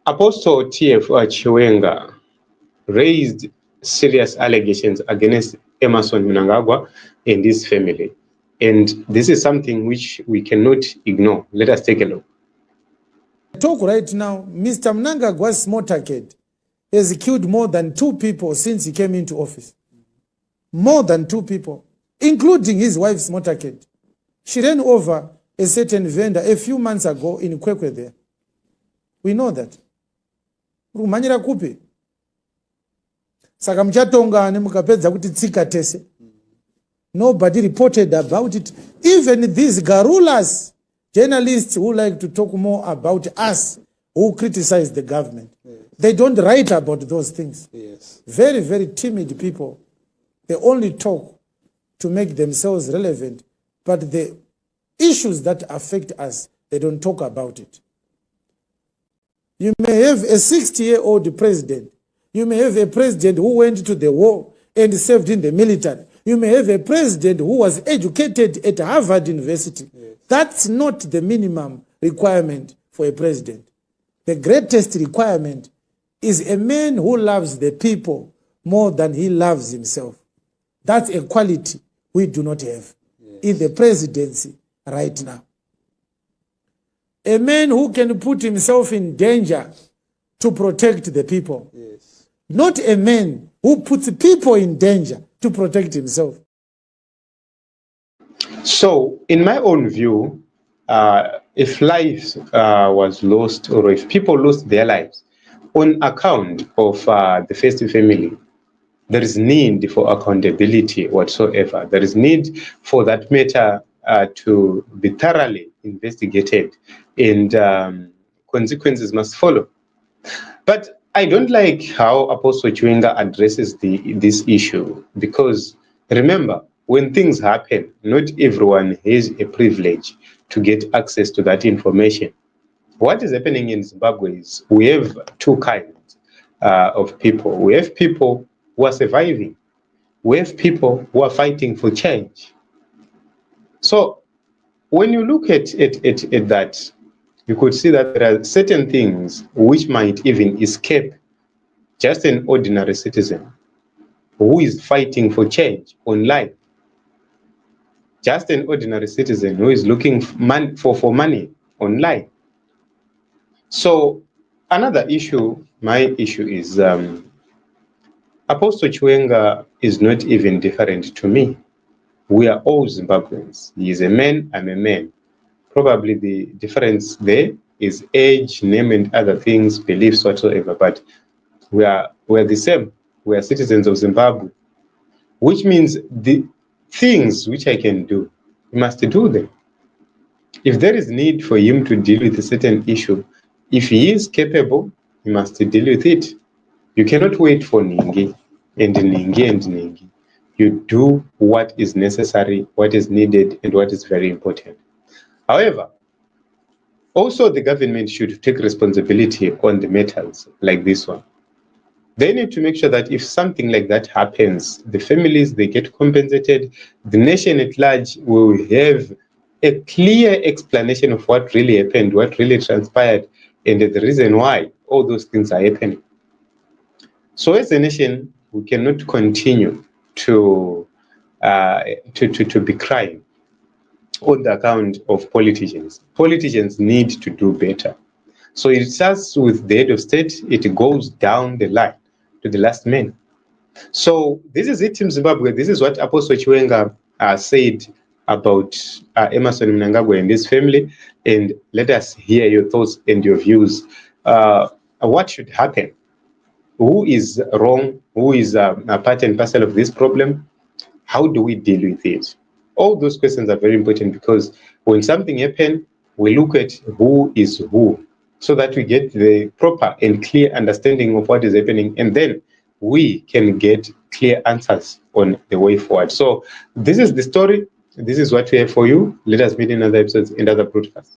Apostle T.F. Chiwenga raised serious allegations against Emmerson Mnangagwa and his family. And this is something which we cannot ignore. Let us take a look. Talk right now, Mr. Mnangagwa's motorcade has killed more than 2 people since he came into office. More than 2 people, including his wife's motorcade. She ran over a certain vendor a few months ago in Kwekwe there. We know that. Rumanyira kupi. Saka mchatongane mukapedza kuti tsika tese. Nobody reported about it. Even these garulas, journalists who like to talk more about us, who criticize the government, they don't write about those things. Yes. Very, very timid people. They only talk to make themselves relevant, but the issues that affect us, they don't talk about it. You may have a 60-year-old president. You may have a president who went to the war and served in the military. You may have a president who was educated at Harvard University. Yes. That's not the minimum requirement for a president. The greatest requirement is a man who loves the people more than he loves himself. That's a quality we do not have in the presidency right now. A man who can put himself in danger to protect the people. Yes. Not a man who puts people in danger to protect himself. So, in my own view, if lives was lost, or if people lost their lives on account of the first family, there is need for accountability whatsoever. There is need for that matter to be thoroughly investigated, and consequences must follow. But I don't like how Apostle Chiwenga addresses this issue, because remember, when things happen, not everyone has a privilege to get access to that information. What is happening in Zimbabwe is we have 2 kinds of people. We have people who are surviving. We have people who are fighting for change. So when you look at that, you could see that there are certain things which might even escape just an ordinary citizen who is fighting for change online. Just an ordinary citizen who is looking for money online. So another issue, my issue is Apostle Chiwenga is not even different to me. We are all Zimbabweans. He is a man, I'm a man. Probably the difference there is age, name, and other things, beliefs whatsoever, but we are the same. We are citizens of Zimbabwe, which means the things which I can do, he must do them. If there is need for him to deal with a certain issue, if he is capable, he must deal with it. You cannot wait for Ningi and Ningi and Ningi. You do what is necessary, what is needed, and what is very important. However, also the government should take responsibility on the matters like this one. They need to make sure that if something like that happens, the families, they get compensated. The nation at large will have a clear explanation of what really happened, what really transpired, and the reason why all those things are happening. So as a nation, we cannot continue to be crying on the account of politicians. Politicians need to do better. So it starts with the head of state, it goes down the line to the last man. So this is it in Zimbabwe. This is what Apostle Chiwenga said about Emmerson Mnangagwa and his family. And let us hear your thoughts and your views. What should happen? Who is wrong? Who is a part and parcel of this problem? How do we deal with it? All those questions are very important, because when something happens, we look at who is who, so that we get the proper and clear understanding of what is happening, and then we can get clear answers on the way forward. So this is the story. This is what we have for you. Let us meet in other episodes, in other broadcasts.